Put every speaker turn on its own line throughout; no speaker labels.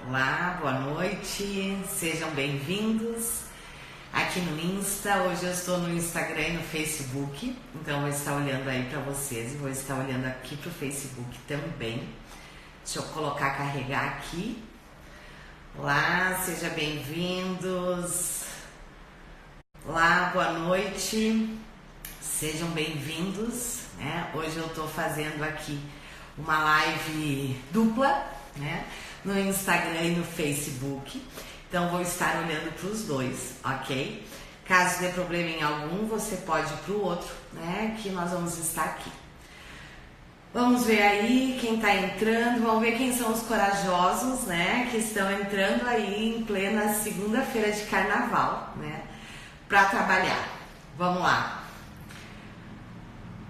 Olá, boa noite, sejam bem-vindos aqui no Insta. Hoje eu estou no Instagram e no Facebook, então vou estar olhando aí para vocês e vou estar olhando aqui para o Facebook também. Deixa eu colocar, carregar aqui. Olá, sejam bem-vindos. Olá, boa noite, sejam bem-vindos, né? Hoje eu estou fazendo aqui uma live dupla, né? No Instagram e no Facebook, então vou estar olhando para os dois, ok? Caso dê problema em algum, você pode ir para o outro, né? Que nós vamos estar aqui. Vamos ver aí quem está entrando, vamos ver quem são os corajosos, né? Que estão entrando aí em plena segunda-feira de carnaval, né? Para trabalhar. Vamos lá.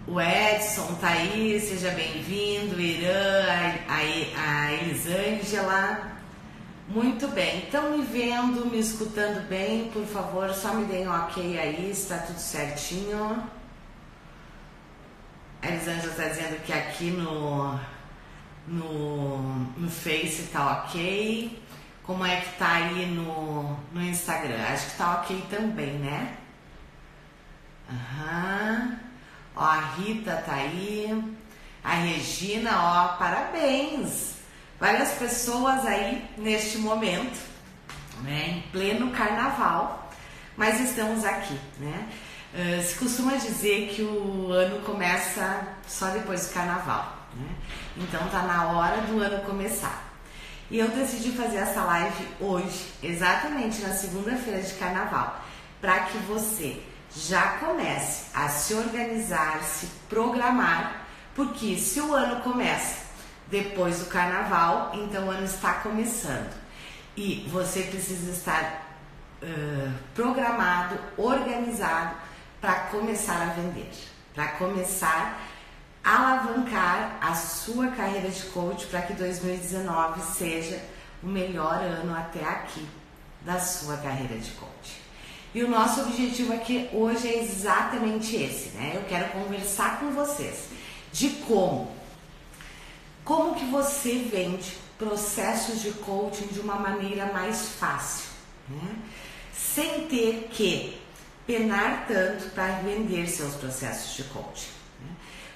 O Edson tá aí, seja bem-vindo, Irã, a Elisângela. Muito bem, estão me vendo, me escutando bem? Por favor, só me deem um ok aí, está tudo certinho. A Elisângela está dizendo que aqui no Face tá ok. Como é que tá aí no Instagram? Acho que tá ok também, né? Aham. Ó, a Rita tá aí, a Regina, ó, parabéns! Várias pessoas aí neste momento, né, em pleno carnaval, mas estamos aqui, né? Se costuma dizer que o ano começa só depois do carnaval, né? Então tá na hora do ano começar. E eu decidi fazer essa live hoje, exatamente na segunda-feira de carnaval, para que você já comece a se organizar, se programar, porque se o ano começa depois do carnaval, então o ano está começando e você precisa estar programado, organizado para começar a vender, para começar a alavancar a sua carreira de coach para que 2019 seja o melhor ano até aqui da sua carreira de coach. E o nosso objetivo aqui hoje é exatamente esse, né? Eu quero conversar com vocês de como que você vende processos de coaching de uma maneira mais fácil, né? Sem ter que penar tanto para vender seus processos de coaching, né?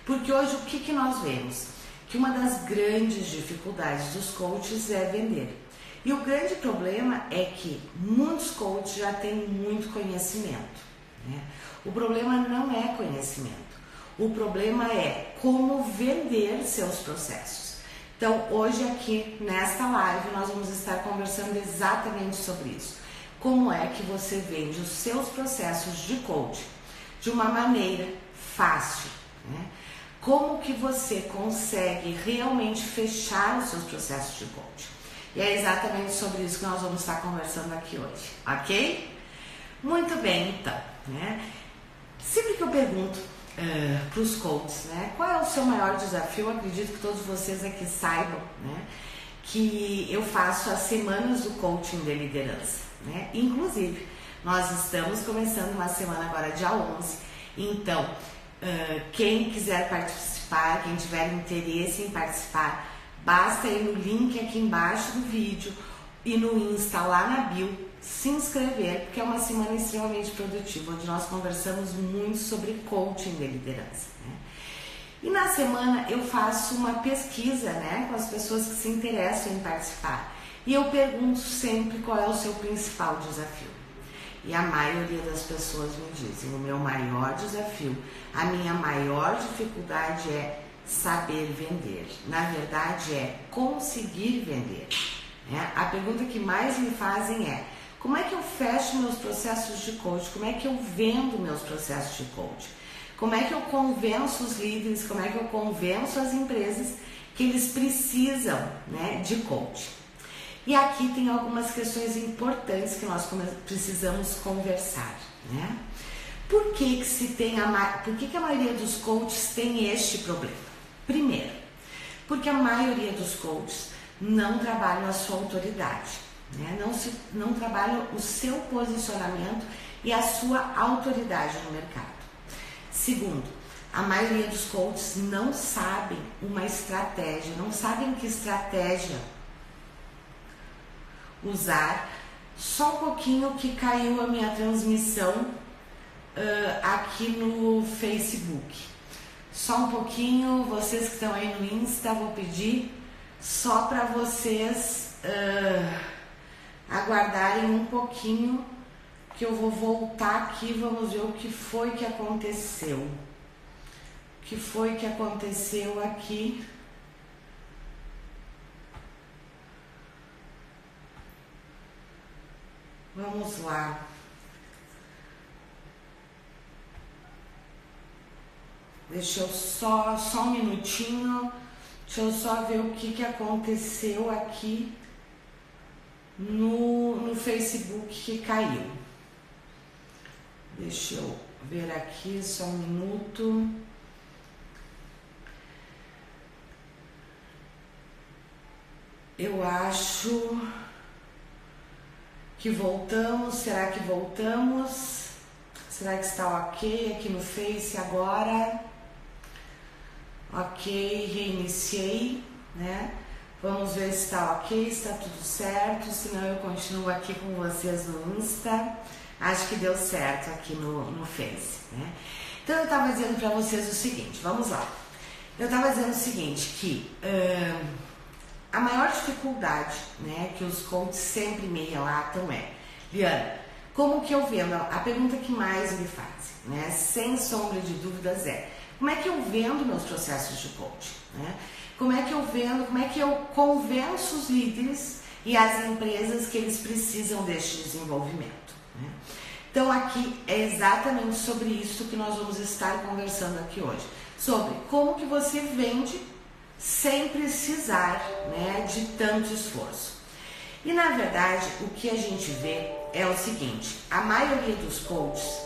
Porque hoje o que nós vemos? Que uma das grandes dificuldades dos coaches é vender. E o grande problema é que muitos coaches já têm muito conhecimento, né? O problema não é conhecimento, o problema é como vender seus processos. Então, hoje aqui nesta live nós vamos estar conversando exatamente sobre isso. Como é que você vende os seus processos de coaching de uma maneira fácil, né? Como que você consegue realmente fechar os seus processos de coaching? E é exatamente sobre isso que nós vamos estar conversando aqui hoje, ok? Muito bem, então, né? Sempre que eu pergunto para os coaches, né, qual é o seu maior desafio, eu acredito que todos vocês aqui saibam, né, que eu faço as semanas do coaching de liderança, né? Inclusive, nós estamos começando uma semana agora, dia 11, então, quem quiser participar, quem tiver interesse em participar, basta ir no link aqui embaixo do vídeo e no Insta lá na bio se inscrever, porque é uma semana extremamente produtiva, onde nós conversamos muito sobre coaching de liderança, né? E na semana eu faço uma pesquisa, né, com as pessoas que se interessam em participar. E eu pergunto sempre qual é o seu principal desafio. E a maioria das pessoas me dizem, o meu maior desafio, a minha maior dificuldade é saber vender. Na verdade é conseguir vender, né? A pergunta que mais me fazem é: como é que eu fecho meus processos de coaching? Como é que eu vendo meus processos de coaching? Como é que eu convenço os líderes? Como é que eu convenço as empresas que eles precisam, né, de coaching? E aqui tem algumas questões importantes que nós precisamos conversar, né? Por que a maioria dos coaches tem este problema? Primeiro, porque a maioria dos coaches não trabalham a sua autoridade, né? Não trabalham o seu posicionamento e a sua autoridade no mercado. Segundo, a maioria dos coaches não sabem uma estratégia, não sabem que estratégia usar. Só um pouquinho que caiu a minha transmissão aqui no Facebook. Só um pouquinho, vocês que estão aí no Insta, vou pedir só para vocês aguardarem um pouquinho, que eu vou voltar aqui, vamos ver o que foi que aconteceu. O que foi que aconteceu aqui? Vamos lá. Deixa eu só um minutinho. Deixa eu só ver o que aconteceu aqui no Facebook que caiu. Deixa eu ver aqui, só um minuto. Eu acho que voltamos. Será que voltamos? Será que está ok aqui no Face agora? Ok, reiniciei, né? Vamos ver se está ok, está tudo certo. Senão eu continuo aqui com vocês no Insta. Acho que deu certo aqui no Face, né? Então eu estava dizendo para vocês o seguinte, vamos lá. Eu estava dizendo o seguinte, que a maior dificuldade, né, que os coaches sempre me relatam é: Liana, como que eu vendo? A pergunta que mais me fazem, né, sem sombra de dúvidas é: como é que eu vendo meus processos de coaching, né? Como é que eu vendo, como é que eu convenço os líderes e as empresas que eles precisam deste desenvolvimento, né? Então aqui é exatamente sobre isso que nós vamos estar conversando aqui hoje, sobre como que você vende sem precisar, né, de tanto esforço. E na verdade o que a gente vê é o seguinte: a maioria dos coaches,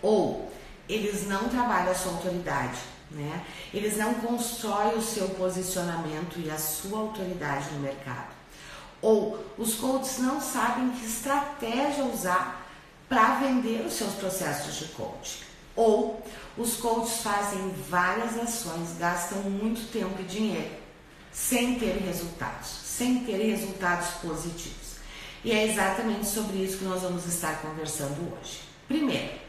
ou eles não trabalham a sua autoridade, né? Eles não constroem o seu posicionamento e a sua autoridade no mercado. Ou os coaches não sabem que estratégia usar para vender os seus processos de coaching. Ou os coaches fazem várias ações, gastam muito tempo e dinheiro sem ter resultados positivos. E é exatamente sobre isso que nós vamos estar conversando hoje. Primeiro,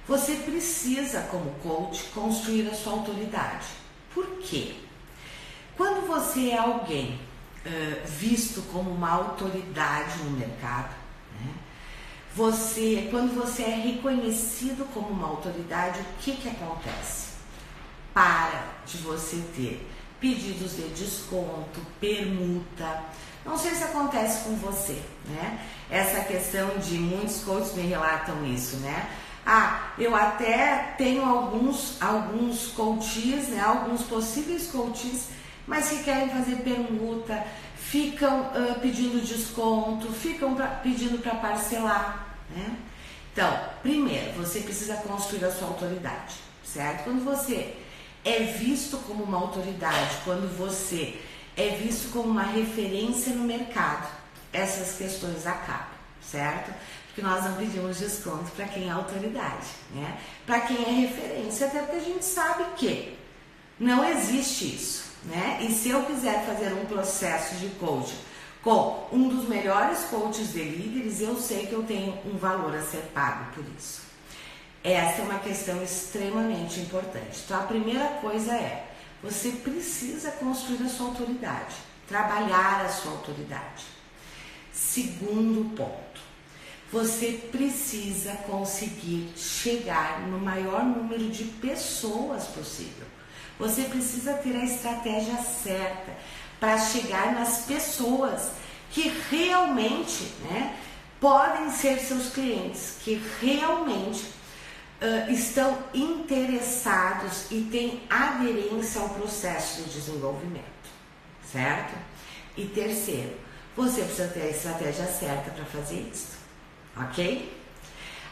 você precisa, como coach, construir a sua autoridade. Por quê? Quando você é alguém visto como uma autoridade no mercado, né? Quando você é reconhecido como uma autoridade, o que acontece? Para de você ter pedidos de desconto, permuta. Não sei se acontece com você, né? Essa questão de muitos coaches me relatam isso, né? Eu até tenho alguns coaches, né? Alguns possíveis coaches, mas que querem fazer permuta, ficam pedindo desconto, ficam pedindo para parcelar, né? Então, primeiro, você precisa construir a sua autoridade, certo? Quando você é visto como uma autoridade, quando você é visto como uma referência no mercado, essas questões acabam, certo? Porque nós não pedimos desconto para quem é autoridade, né? Para quem é referência, até porque a gente sabe que não existe isso, né? E se eu quiser fazer um processo de coaching com um dos melhores coaches de líderes, eu sei que eu tenho um valor a ser pago por isso. Essa é uma questão extremamente importante. Então a primeira coisa é: você precisa construir a sua autoridade, trabalhar a sua autoridade. Segundo ponto, você precisa conseguir chegar no maior número de pessoas possível. Você precisa ter a estratégia certa para chegar nas pessoas que realmente, né, podem ser seus clientes, que realmente estão interessados e têm aderência ao processo de desenvolvimento, certo? E terceiro, você precisa ter a estratégia certa para fazer isso, ok?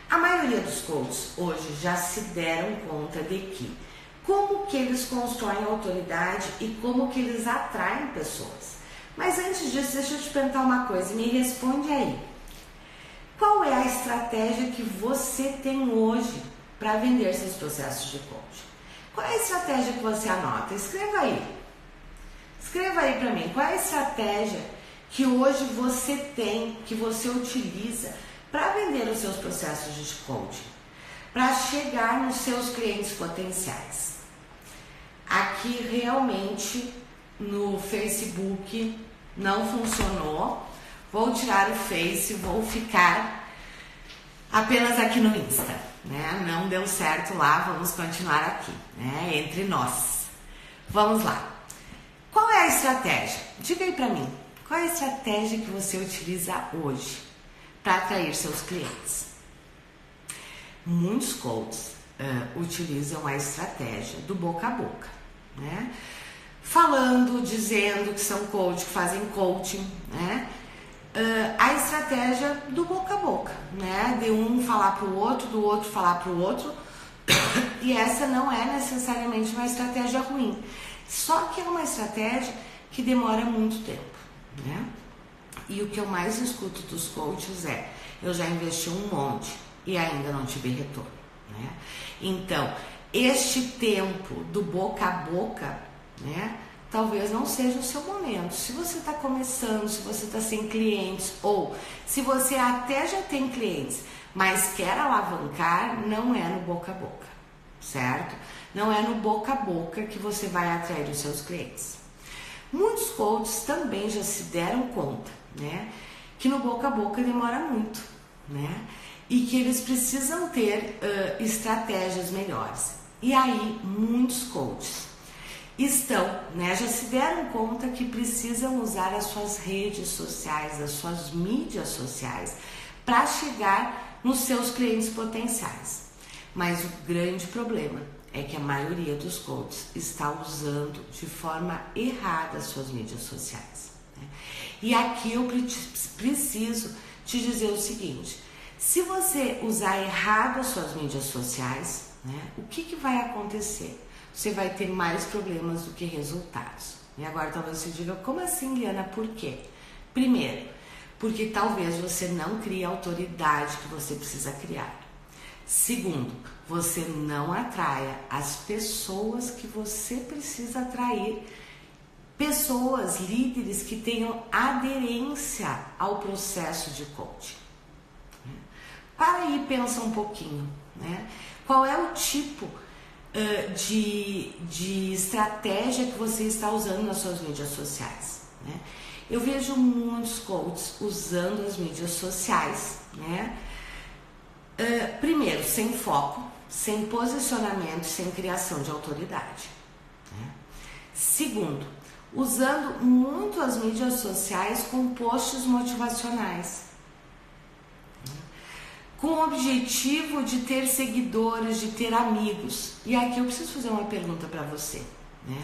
A maioria dos coaches hoje já se deram conta de que como que eles constroem autoridade e como que eles atraem pessoas. Mas antes disso, deixa eu te perguntar uma coisa, me responde aí. Qual é a estratégia que você tem hoje para vender seus processos de coaching? Qual é a estratégia que você anota? Escreva aí. Escreva aí para mim. Qual é a estratégia que hoje você tem, que você utiliza para vender os seus processos de coaching, para chegar nos seus clientes potenciais. Aqui realmente no Facebook não funcionou. Vou tirar o Face, vou ficar apenas aqui no Insta, né? Não deu certo lá, vamos continuar aqui, né? Entre nós. Vamos lá. Qual é a estratégia? Diga aí pra mim, qual é a estratégia que você utiliza hoje para atrair seus clientes? Muitos coaches utilizam a estratégia do boca a boca, né? Falando, dizendo que são coaches, que fazem coaching, né? A estratégia do boca a boca, né? De um falar para o outro, do outro falar para o outro, e essa não é necessariamente uma estratégia ruim, só que é uma estratégia que demora muito tempo, né? E o que eu mais escuto dos coaches é: eu já investi um monte e ainda não tive retorno, né? Então, este tempo do boca a boca, né, talvez não seja o seu momento. Se você está começando, se você está sem clientes, ou se você até já tem clientes, mas quer alavancar, não é no boca a boca, certo? Não é no boca a boca que você vai atrair os seus clientes. Muitos coaches também já se deram conta, né, que no boca a boca demora muito, né, e que eles precisam ter estratégias melhores. E aí, muitos coaches estão, né, já se deram conta que precisam usar as suas redes sociais, as suas mídias sociais para chegar nos seus clientes potenciais. Mas o grande problema é que a maioria dos coaches está usando de forma errada as suas mídias sociais, né? E aqui eu preciso te dizer o seguinte: se você usar errado as suas mídias sociais, né, o que vai acontecer? Você vai ter mais problemas do que resultados. E agora talvez você diga: como assim, Liana? Por quê? Primeiro, porque talvez você não crie a autoridade que você precisa criar. Segundo, você não atraia as pessoas que você precisa atrair, pessoas, líderes que tenham aderência ao processo de coaching. Para aí, pensa um pouquinho, né? Qual é o tipo de estratégia que você está usando nas suas mídias sociais, né? Eu vejo muitos coaches usando as mídias sociais, né? Primeiro, sem foco, sem posicionamento, sem criação de autoridade, né? Segundo, usando muito as mídias sociais com posts motivacionais, com o objetivo de ter seguidores, de ter amigos. E aqui eu preciso fazer uma pergunta para você, né?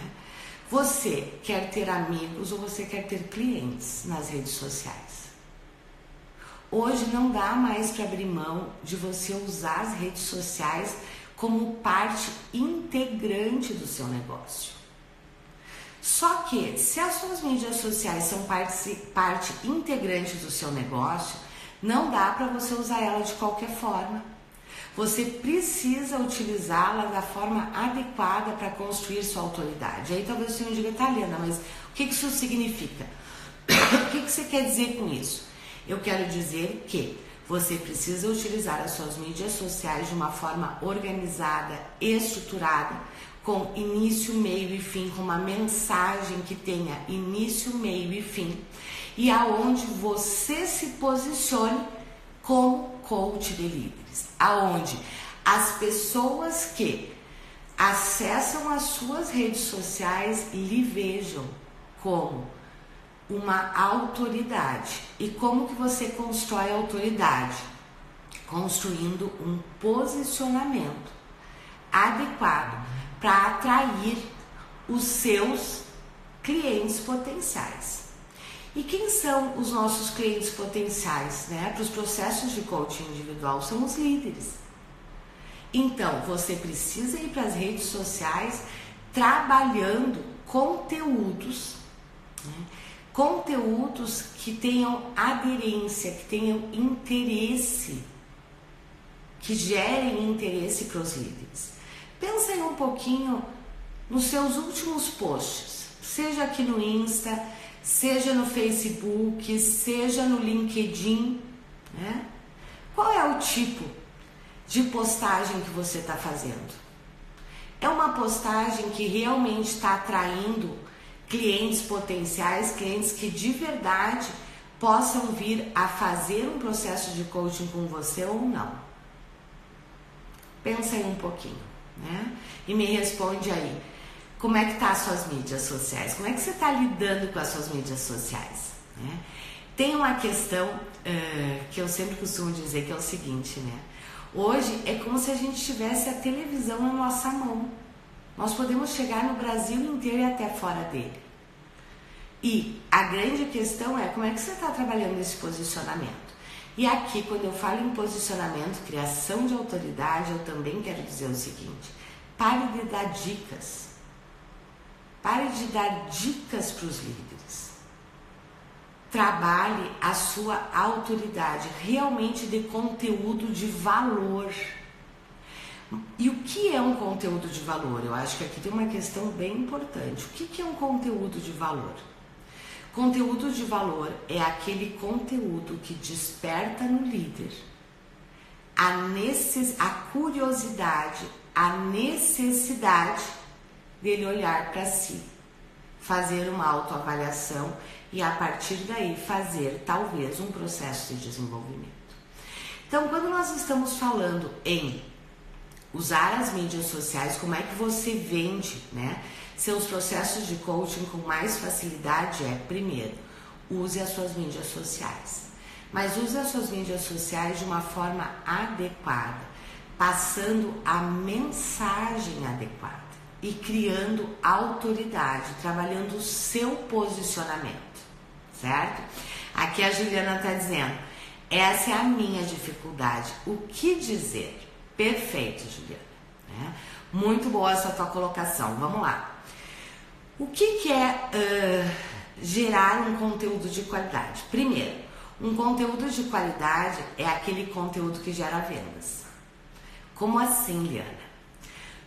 Você quer ter amigos ou você quer ter clientes nas redes sociais? Hoje não dá mais para abrir mão de você usar as redes sociais como parte integrante do seu negócio. Só que, se as suas mídias sociais são parte integrante do seu negócio, não dá para você usar ela de qualquer forma. Você precisa utilizá-la da forma adequada para construir sua autoridade. Aí talvez você me diga: tá, Liana, mas o que isso significa? O que você quer dizer com isso? Eu quero dizer que você precisa utilizar as suas mídias sociais de uma forma organizada, estruturada, com início, meio e fim, com uma mensagem que tenha início, meio e fim, e aonde você se posicione como coach de líderes, aonde as pessoas que acessam as suas redes sociais lhe vejam como uma autoridade. E como que você constrói a autoridade? Construindo um posicionamento adequado para atrair os seus clientes potenciais. E quem são os nossos clientes potenciais, né? Para os processos de coaching individual, são os líderes. Então, você precisa ir para as redes sociais trabalhando conteúdos, né? Conteúdos que tenham aderência, que tenham interesse, que gerem interesse para os líderes. Pensem um pouquinho nos seus últimos posts, seja aqui no Insta, seja no Facebook, seja no LinkedIn, né? Qual é o tipo de postagem que você está fazendo? É uma postagem que realmente está atraindo clientes potenciais, clientes que de verdade possam vir a fazer um processo de coaching com você ou não? Pensa aí um pouquinho, né? E me responde aí, como é que tá as suas mídias sociais? Como é que você está lidando com as suas mídias sociais? Né? Tem uma questão que eu sempre costumo dizer, que é o seguinte, né? Hoje é como se a gente tivesse a televisão na nossa mão. Nós podemos chegar no Brasil inteiro e até fora dele. E a grande questão é como é que você está trabalhando esse posicionamento. E aqui, quando eu falo em posicionamento, criação de autoridade, eu também quero dizer o seguinte: pare de dar dicas. Pare de dar dicas para os líderes. Trabalhe a sua autoridade, realmente de conteúdo de valor. E o que é um conteúdo de valor? Eu acho que aqui tem uma questão bem importante. O que é um conteúdo de valor? Conteúdo de valor é aquele conteúdo que desperta no líder a curiosidade, a necessidade dele olhar para si, fazer uma autoavaliação e a partir daí fazer talvez um processo de desenvolvimento. Então, quando nós estamos falando em usar as mídias sociais, como é que você vende, né, seus processos de coaching com mais facilidade? Primeiro, use as suas mídias sociais. Mas use as suas mídias sociais de uma forma adequada, passando a mensagem adequada e criando autoridade, trabalhando o seu posicionamento, certo? Aqui a Juliana está dizendo, essa é a minha dificuldade, o que dizer? Perfeito, Juliana, né? Muito boa essa tua colocação, vamos lá. O que é gerar um conteúdo de qualidade? Primeiro, um conteúdo de qualidade é aquele conteúdo que gera vendas. Como assim, Liana?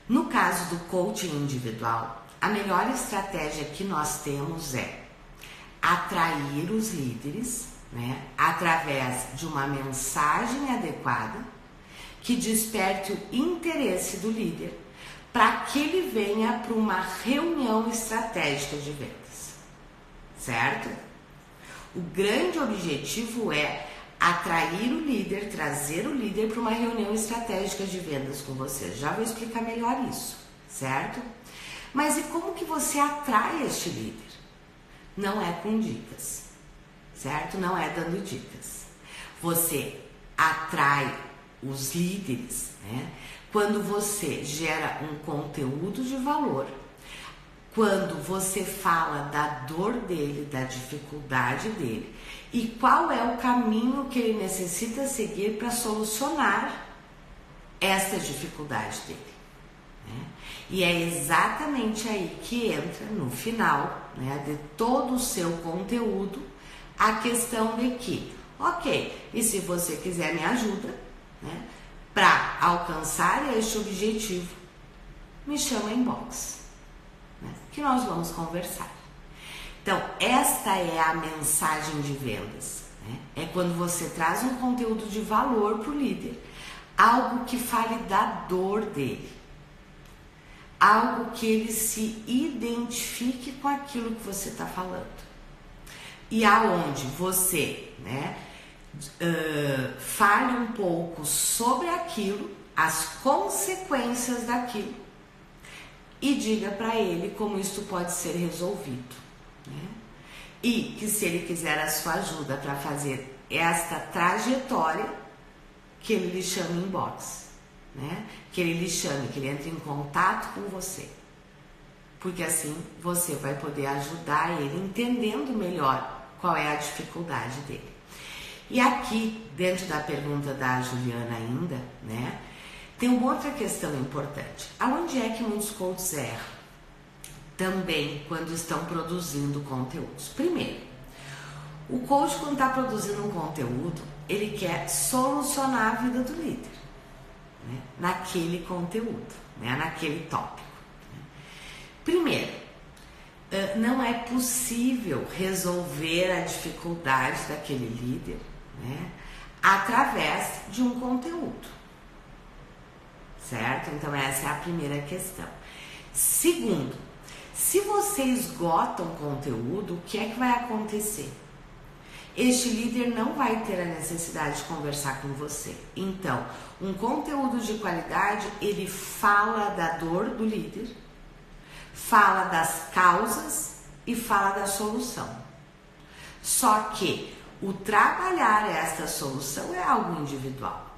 No caso do coaching individual, a melhor estratégia que nós temos é atrair os líderes, né, através de uma mensagem adequada que desperte o interesse do líder para que ele venha para uma reunião estratégica de vendas, certo? O grande objetivo é atrair o líder, trazer o líder para uma reunião estratégica de vendas com você. Já vou explicar melhor isso, certo? Mas e como que você atrai este líder? Não é com dicas, certo? Não é dando dicas. Você atrai os líderes, né, quando você gera um conteúdo de valor, quando você fala da dor dele, da dificuldade dele e qual é o caminho que ele necessita seguir para solucionar essa dificuldade dele, né? E é exatamente aí que entra no final, né, de todo o seu conteúdo a questão de que, ok, e se você quiser me ajuda, né, para alcançar este objetivo, me chama inbox, né, que nós vamos conversar. Então, esta é a mensagem de vendas, né? É quando você traz um conteúdo de valor para o líder, algo que fale da dor dele, algo que ele se identifique com aquilo que você está falando e aonde você, né, fale um pouco sobre aquilo, as consequências daquilo e diga para ele como isso pode ser resolvido, né? E que se ele quiser a sua ajuda para fazer esta trajetória, que ele lhe chame inbox, né? Que ele lhe chame, que ele entre em contato com você, porque assim você vai poder ajudar ele entendendo melhor qual é a dificuldade dele. E aqui, dentro da pergunta da Juliana ainda, né, tem uma outra questão importante. Aonde é que muitos coaches erram? Também quando estão produzindo conteúdos. Primeiro, o coach, quando está produzindo um conteúdo, ele quer solucionar a vida do líder, né, naquele conteúdo, né, naquele tópico. Primeiro, não é possível resolver a dificuldade daquele líder, né, através de um conteúdo, certo? Então essa é a primeira questão. Segundo, se você esgota um conteúdo, o que é que vai acontecer? Este líder não vai ter a necessidade de conversar com você. Então, um conteúdo de qualidade, ele fala da dor do líder, fala das causas e fala da solução. Só que o trabalhar esta solução é algo individual.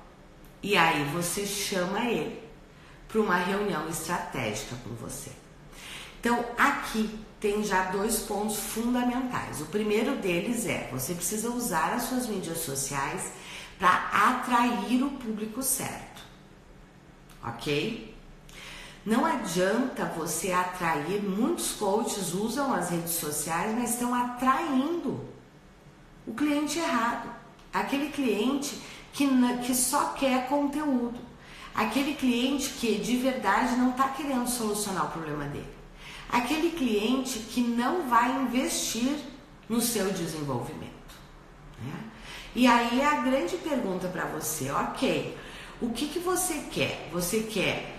E aí você chama ele para uma reunião estratégica com você. Então, aqui tem já 2 pontos fundamentais. O primeiro deles é, você precisa usar as suas mídias sociais para atrair o público certo, ok? Não adianta você atrair, muitos coaches usam as redes sociais, mas estão atraindo o cliente errado. Aquele cliente que só quer conteúdo. Aquele cliente que de verdade não está querendo solucionar o problema dele. Aquele cliente que não vai investir no seu desenvolvimento, né? E aí a grande pergunta para você, ok, o que você quer? Você quer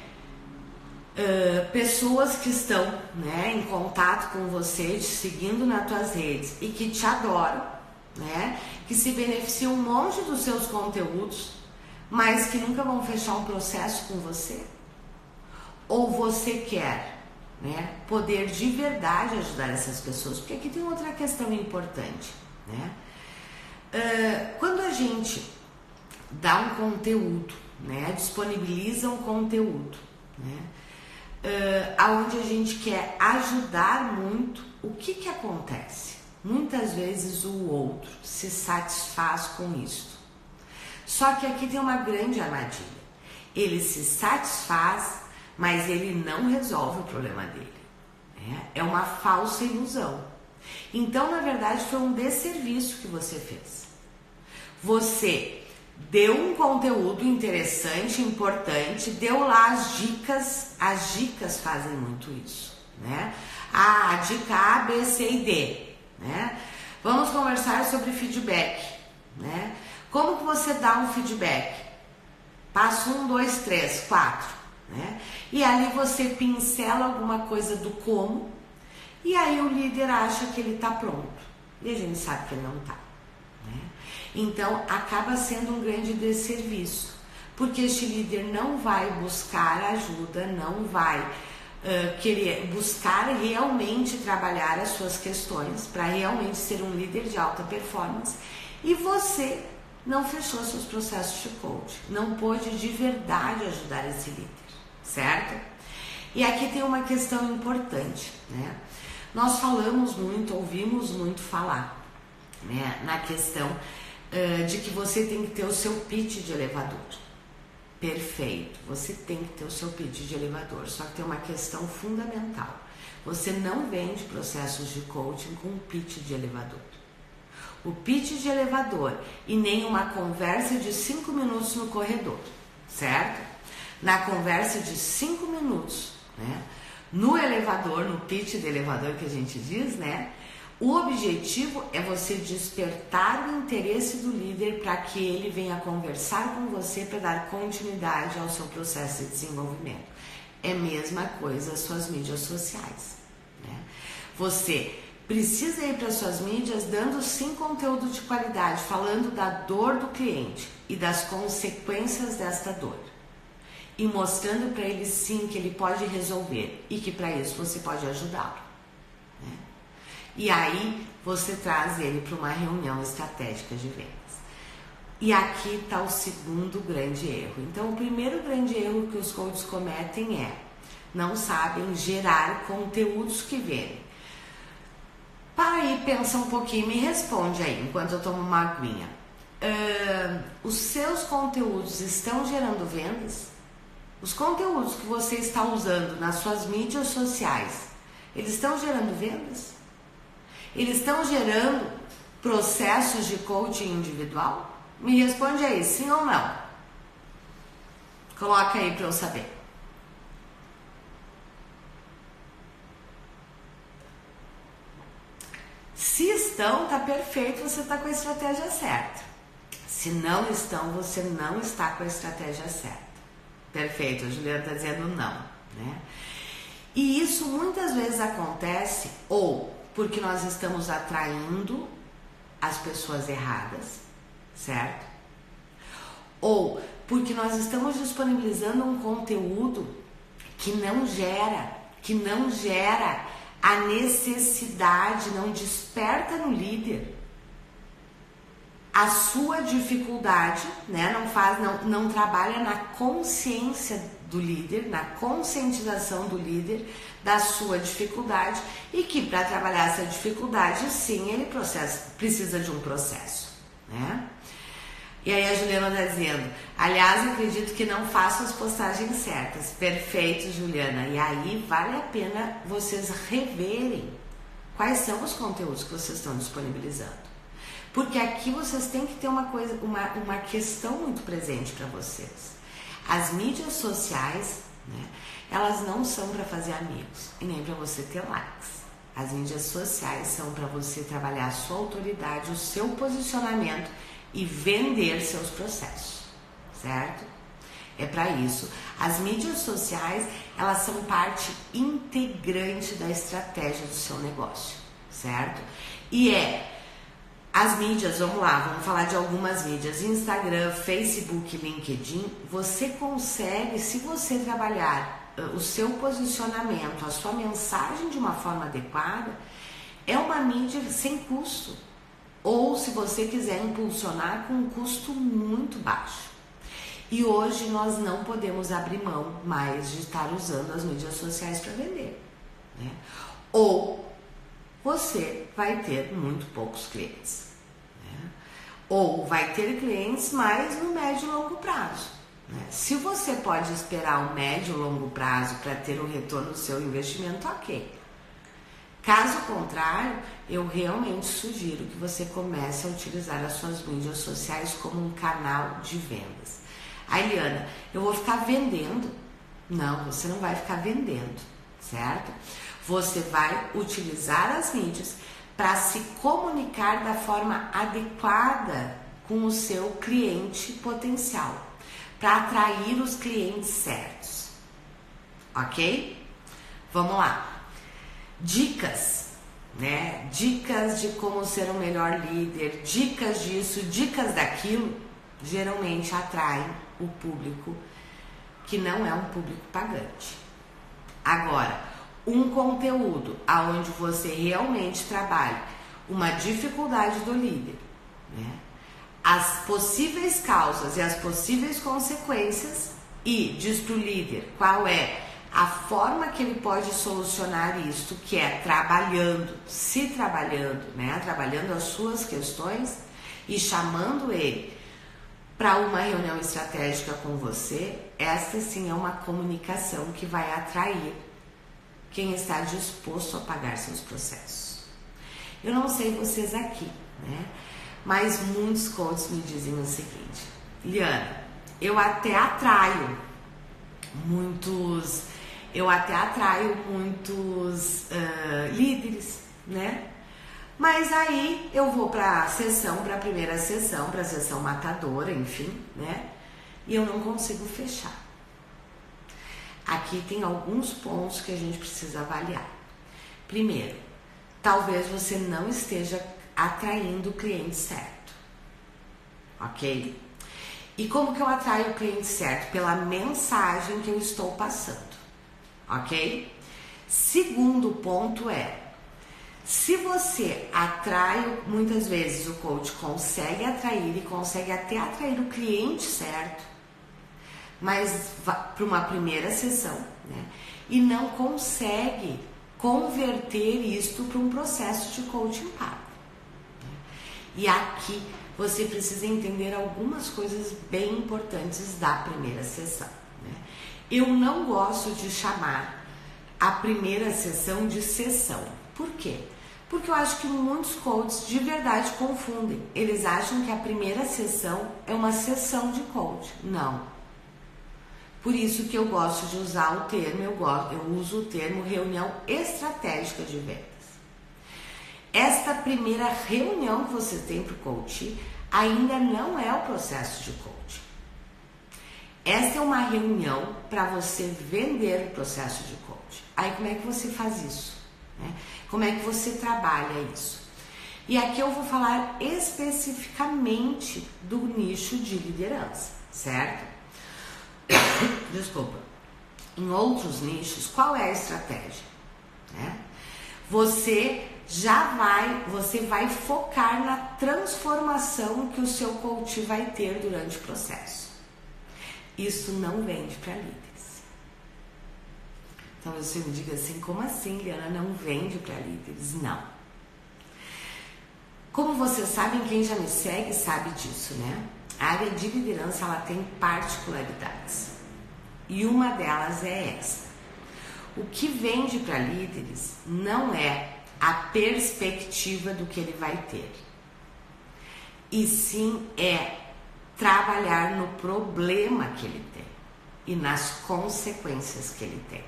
pessoas que estão, né, em contato com você, te seguindo nas tuas redes e que te adoram, né, que se beneficiam um monte dos seus conteúdos, mas que nunca vão fechar um processo com você? Ou você quer, né, poder de verdade ajudar essas pessoas? Porque aqui tem outra questão importante, né? Quando a gente dá um conteúdo, né, disponibiliza um conteúdo, né, aonde a gente quer ajudar muito, o que acontece? Muitas vezes o outro se satisfaz com isso. Só que aqui tem uma grande armadilha. Ele se satisfaz, mas ele não resolve o problema dele. É uma falsa ilusão. Então, na verdade, foi um desserviço que você fez. Você deu um conteúdo interessante, importante, deu lá as dicas fazem muito isso, né? A dica A, B, C e D, né? Vamos conversar sobre feedback, né? Como que você dá um feedback? Passo 1, 2, 3, 4, né? E ali você pincela alguma coisa do como, e aí o líder acha que ele está pronto, e a gente sabe que ele não está, né? Então acaba sendo um grande desserviço, porque este líder não vai buscar ajuda, não vai querer buscar realmente trabalhar as suas questões para realmente ser um líder de alta performance, e você não fechou seus processos de coaching, não pôde de verdade ajudar esse líder, certo? E aqui tem uma questão importante, né? Nós falamos muito, ouvimos muito falar, né, na questão de que você tem que ter o seu pitch de elevador. Perfeito, você tem que ter o seu pitch de elevador, só que tem uma questão fundamental. Você não vende processos de coaching com um pitch de elevador. O pitch de elevador e nem uma conversa de 5 minutos no corredor, certo? Na conversa de 5 minutos, né, no elevador, no pitch de elevador que a gente diz, né, o objetivo é você despertar o interesse do líder para que ele venha conversar com você para dar continuidade ao seu processo de desenvolvimento. É a mesma coisa as suas mídias sociais, né? Você precisa ir para as suas mídias dando sim conteúdo de qualidade, falando da dor do cliente e das consequências desta dor. E mostrando para ele sim que ele pode resolver e que para isso você pode ajudá-lo, né? E aí você traz ele para uma reunião estratégica de vendas. E aqui está o segundo grande erro. Então o primeiro grande erro que os coaches cometem é não sabem gerar conteúdos que vendem. Para aí, pensa um pouquinho e me responde aí, enquanto eu tomo uma aguinha. Os seus conteúdos estão gerando vendas? Os conteúdos que você está usando nas suas mídias sociais, eles estão gerando vendas? Eles estão gerando processos de coaching individual? Me responde aí, sim ou não? Coloca aí para eu saber. estão, tá perfeito, você tá com a estratégia certa. Se não estão, você não está com a estratégia certa. Perfeito, a Juliana tá dizendo não, né? E isso muitas vezes acontece ou porque nós estamos atraindo as pessoas erradas, certo? Ou porque nós estamos disponibilizando um conteúdo que não gera a necessidade, não desperta no líder a sua dificuldade, né? Não trabalha na consciência do líder, na conscientização do líder da sua dificuldade, e que para trabalhar essa dificuldade, sim, ele precisa de um processo, né? E aí a Juliana está dizendo, aliás, acredito que não faço as postagens certas. Perfeito, Juliana. E aí vale a pena vocês reverem quais são os conteúdos que vocês estão disponibilizando. Porque aqui vocês têm que ter uma questão muito presente para vocês. As mídias sociais, né, elas não são para fazer amigos e nem para você ter likes. As mídias sociais são para você trabalhar a sua autoridade, o seu posicionamento e vender seus processos, certo? É para isso. As mídias sociais, elas são parte integrante da estratégia do seu negócio, certo? E as mídias, vamos falar de algumas mídias, Instagram, Facebook, LinkedIn, você consegue, se você trabalhar o seu posicionamento, a sua mensagem de uma forma adequada, é uma mídia sem custo. Ou se você quiser impulsionar com um custo muito baixo. E hoje nós não podemos abrir mão mais de estar usando as mídias sociais para vender, né? Ou você vai ter muito poucos clientes, né? Ou vai ter clientes mais no médio e longo prazo, né? Se você pode esperar um médio e longo prazo para ter um retorno do seu investimento, ok. Caso contrário, eu realmente sugiro que você comece a utilizar as suas mídias sociais como um canal de vendas. Aí, Eliana, eu vou ficar vendendo? Não, você não vai ficar vendendo, certo? Você vai utilizar as mídias para se comunicar da forma adequada com o seu cliente potencial, para atrair os clientes certos, ok? Vamos lá. Dicas, né? Dicas de como ser um melhor líder, dicas disso, dicas daquilo, geralmente atraem o público que não é um público pagante. Agora, um conteúdo aonde você realmente trabalha uma dificuldade do líder, né? As possíveis causas e as possíveis consequências, e diz para o líder qual é a forma que ele pode solucionar isto, que é trabalhando, né? Trabalhando as suas questões e chamando ele para uma reunião estratégica com você. Esta sim é uma comunicação que vai atrair quem está disposto a pagar seus processos. Eu não sei vocês aqui, né? Mas muitos coaches me dizem o seguinte: Liana, eu até atraio muitos líderes, né? Mas aí eu vou para a primeira sessão, para a sessão matadora, enfim, né? E eu não consigo fechar. Aqui tem alguns pontos que a gente precisa avaliar. Primeiro, talvez você não esteja atraindo o cliente certo, ok? E como que eu atraio o cliente certo? Pela mensagem que eu estou passando, ok? Segundo ponto se você atrai, muitas vezes o coach consegue atrair e consegue até atrair o cliente certo, mas para uma primeira sessão, né? E não consegue converter isto para um processo de coaching pago. E aqui você precisa entender algumas coisas bem importantes da primeira sessão, né? Eu não gosto de chamar a primeira sessão de sessão. Por quê? Porque eu acho que muitos coaches de verdade confundem. Eles acham que a primeira sessão é uma sessão de coach. Não. Por isso que eu gosto de usar o termo, eu uso o termo reunião estratégica de vendas. Esta primeira reunião que você tem para o coaching ainda não é o processo de coaching. Esta é uma reunião para você vender o processo de coaching. Aí como é que você faz isso? Né? Como é que você trabalha isso? E aqui eu vou falar especificamente do nicho de liderança, certo? Desculpa. Em outros nichos, qual é a estratégia? Né? Você vai focar na transformação que o seu coach vai ter durante o processo. Isso não vende para líderes. Então você me diga assim, como assim, Liana, não vende para líderes? Não. Como vocês sabem, quem já me segue sabe disso, né? A área de liderança, ela tem particularidades. E uma delas é essa. O que vende para líderes não é a perspectiva do que ele vai ter. E sim é trabalhar no problema que ele tem e nas consequências que ele tem.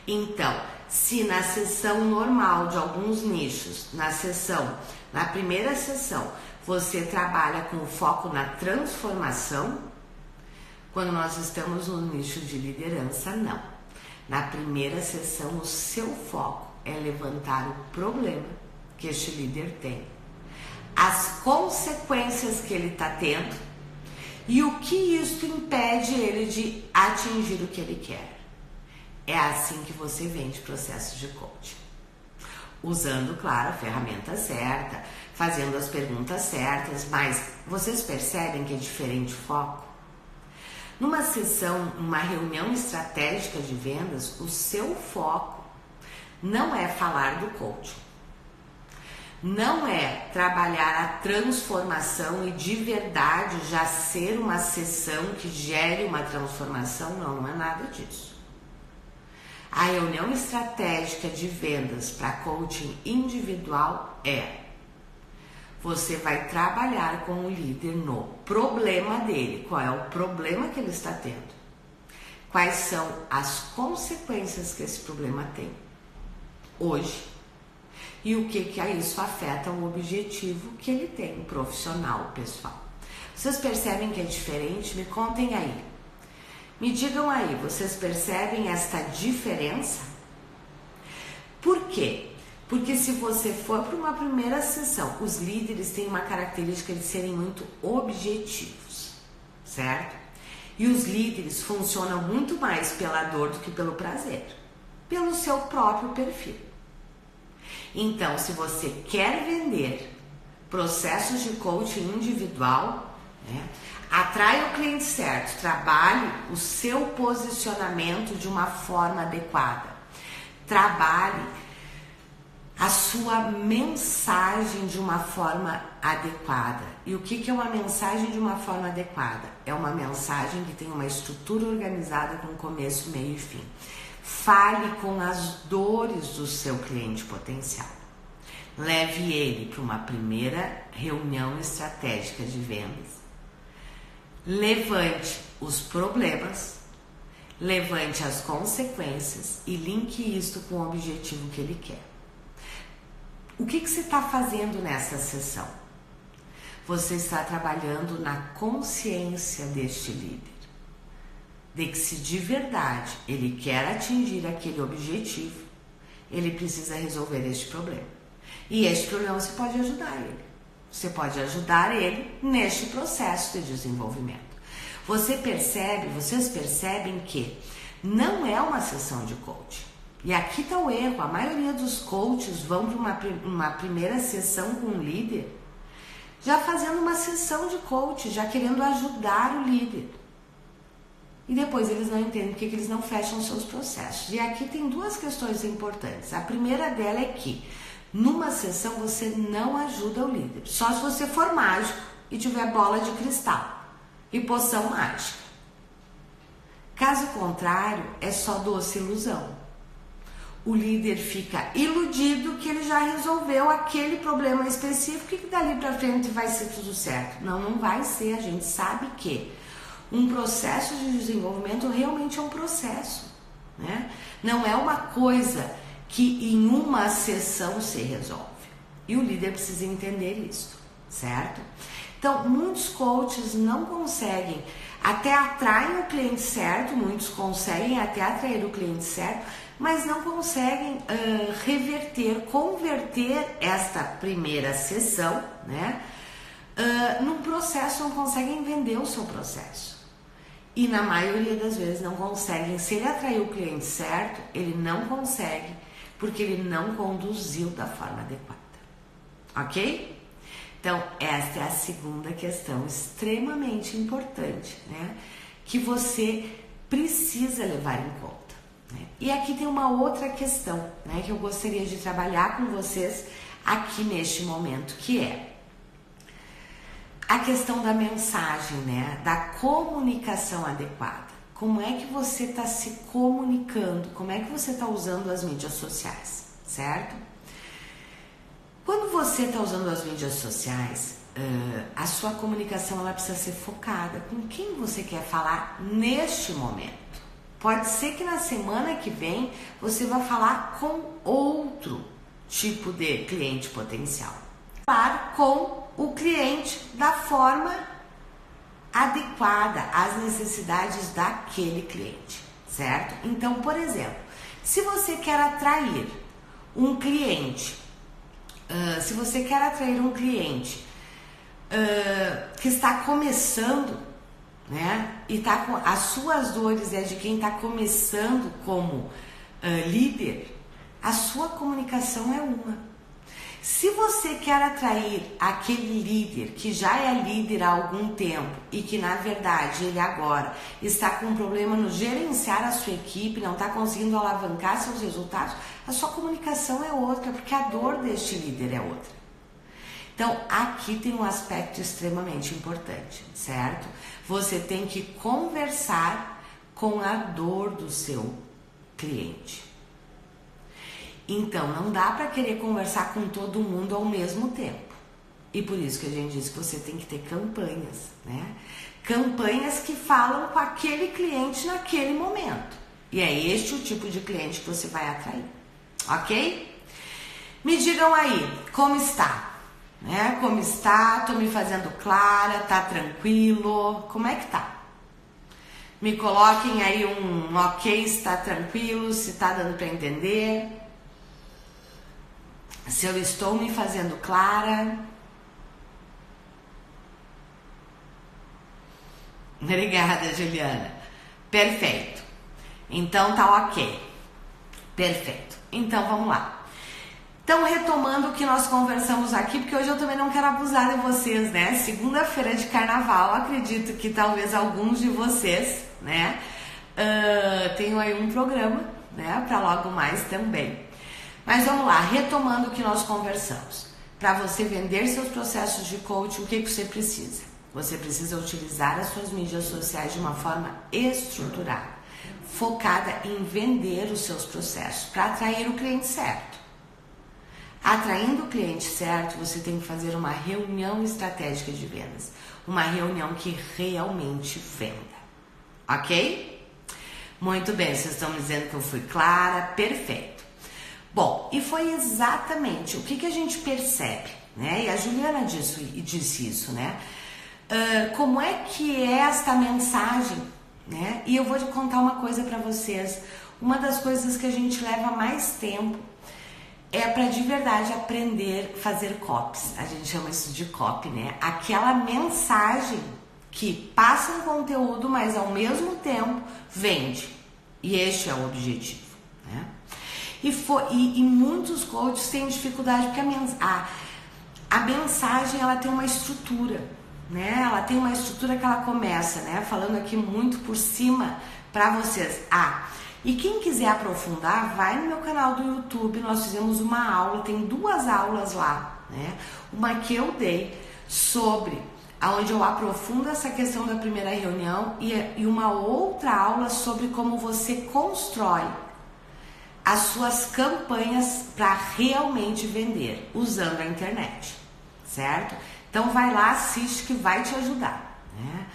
Então, se na sessão normal de alguns nichos, na primeira sessão, você trabalha com foco na transformação, quando nós estamos no nicho de liderança, não. Na primeira sessão, o seu foco é levantar o problema que este líder tem, as consequências que ele está tendo e o que isso impede ele de atingir o que ele quer. É assim que você vende processos de coaching. Usando, claro, a ferramenta certa, fazendo as perguntas certas, mas vocês percebem que é diferente o foco? Numa sessão, uma reunião estratégica de vendas, o seu foco não é falar do coaching, não é trabalhar a transformação e de verdade já ser uma sessão que gere uma transformação, não é nada disso. A reunião estratégica de vendas para coaching individual você vai trabalhar com o líder no problema dele. Qual é o problema que ele está tendo? Quais são as consequências que esse problema tem hoje? E o que isso afeta o objetivo que ele tem, profissional, pessoal. Vocês percebem que é diferente? Me contem aí. Me digam aí, vocês percebem esta diferença? Por quê? Porque se você for para uma primeira sessão, os líderes têm uma característica de serem muito objetivos, certo? E os líderes funcionam muito mais pela dor do que pelo prazer, pelo seu próprio perfil. Então, se você quer vender processos de coaching individual, né, atraia o cliente certo, trabalhe o seu posicionamento de uma forma adequada, trabalhe a sua mensagem de uma forma adequada. E o que é uma mensagem de uma forma adequada? É uma mensagem que tem uma estrutura organizada com começo, meio e fim. Fale com as dores do seu cliente potencial. Leve ele para uma primeira reunião estratégica de vendas. Levante os problemas, levante as consequências e linke isso com o objetivo que ele quer. O que você está fazendo nessa sessão? Você está trabalhando na consciência deste líder, de que se de verdade ele quer atingir aquele objetivo, ele precisa resolver este problema. E este problema você pode ajudar ele. Você pode ajudar ele neste processo de desenvolvimento. Vocês percebem que não é uma sessão de coaching. E aqui está o erro, a maioria dos coaches vão para uma primeira sessão com o líder, já fazendo uma sessão de coaching, já querendo ajudar o líder. E depois eles não entendem porque eles não fecham seus processos. E aqui tem duas questões importantes. A primeira dela é que, numa sessão, você não ajuda o líder. Só se você for mágico e tiver bola de cristal e poção mágica. Caso contrário, é só doce ilusão. O líder fica iludido que ele já resolveu aquele problema específico e que dali para frente vai ser tudo certo. Não vai ser. A gente sabe que um processo de desenvolvimento realmente é um processo, né? Não é uma coisa que em uma sessão se resolve. E o líder precisa entender isso, certo? Então, muitos coaches não conseguem, até atraem o cliente certo, muitos conseguem até atrair o cliente certo, mas não conseguem converter esta primeira sessão, né, num processo, não conseguem vender o seu processo. E na maioria das vezes não conseguem. Se ele atraiu o cliente certo, ele não consegue, porque ele não conduziu da forma adequada. Ok? Então, esta é a segunda questão extremamente importante, né? Que você precisa levar em conta, né? E aqui tem uma outra questão, né? Que eu gostaria de trabalhar com vocês aqui neste momento, que é a questão da mensagem, né? Da comunicação adequada. Como é que você está se comunicando? Como é que você está usando as mídias sociais, certo? Quando você está usando as mídias sociais, a sua comunicação ela precisa ser focada com quem você quer falar neste momento. Pode ser que na semana que vem você vá falar com outro tipo de cliente potencial. Falar com o cliente da forma adequada às necessidades daquele cliente, certo? Então, por exemplo, se você quer atrair um cliente, que está começando, né? E tá com as suas dores é de quem está começando como líder, a sua comunicação é uma. Se você quer atrair aquele líder que já é líder há algum tempo e que na verdade ele agora está com um problema no gerenciar a sua equipe, não está conseguindo alavancar seus resultados, a sua comunicação é outra, porque a dor deste líder é outra. Então, aqui tem um aspecto extremamente importante, certo? Você tem que conversar com a dor do seu cliente. Então, não dá para querer conversar com todo mundo ao mesmo tempo. E por isso que a gente diz que você tem que ter campanhas, né? Campanhas que falam com aquele cliente naquele momento. E é este o tipo de cliente que você vai atrair, ok? Me digam aí, como está? Né? Como está? Tô me fazendo clara? Tá tranquilo? Como é que tá? Me coloquem aí um ok, está tranquilo, se tá dando para entender. Se eu estou me fazendo clara. Obrigada, Juliana. Perfeito. Então tá ok. Perfeito. Então vamos lá. Então, retomando o que nós conversamos aqui, porque hoje eu também não quero abusar de vocês, né? Segunda-feira de carnaval, acredito que talvez alguns de vocês, né, tenham aí um programa, né, para logo mais também. Mas vamos lá, retomando o que nós conversamos. Para você vender seus processos de coaching, o que você precisa? Você precisa utilizar as suas mídias sociais de uma forma estruturada, focada em vender os seus processos, para atrair o cliente certo. Atraindo o cliente certo, você tem que fazer uma reunião estratégica de vendas. Uma reunião que realmente venda. Ok? Muito bem, vocês estão me dizendo que eu fui clara, perfeito. Bom, e foi exatamente o que a gente percebe, né? E a Juliana disse isso, né? Como é que é esta mensagem, né? E eu vou te contar uma coisa para vocês. Uma das coisas que a gente leva mais tempo é para de verdade aprender a fazer copies. A gente chama isso de copy, né? Aquela mensagem que passa um conteúdo, mas ao mesmo tempo vende. E este é o objetivo, né? E muitos coaches têm dificuldade porque a mensagem ela tem uma estrutura, né? Ela tem uma estrutura que ela começa, né? Falando aqui muito por cima para vocês. E quem quiser aprofundar, vai no meu canal do YouTube, nós fizemos uma aula, tem 2 aulas lá, né? Uma que eu dei sobre, onde eu aprofundo essa questão da primeira reunião e uma outra aula sobre como você constrói as suas campanhas para realmente vender, usando a internet, certo? Então vai lá, assiste que vai te ajudar, né?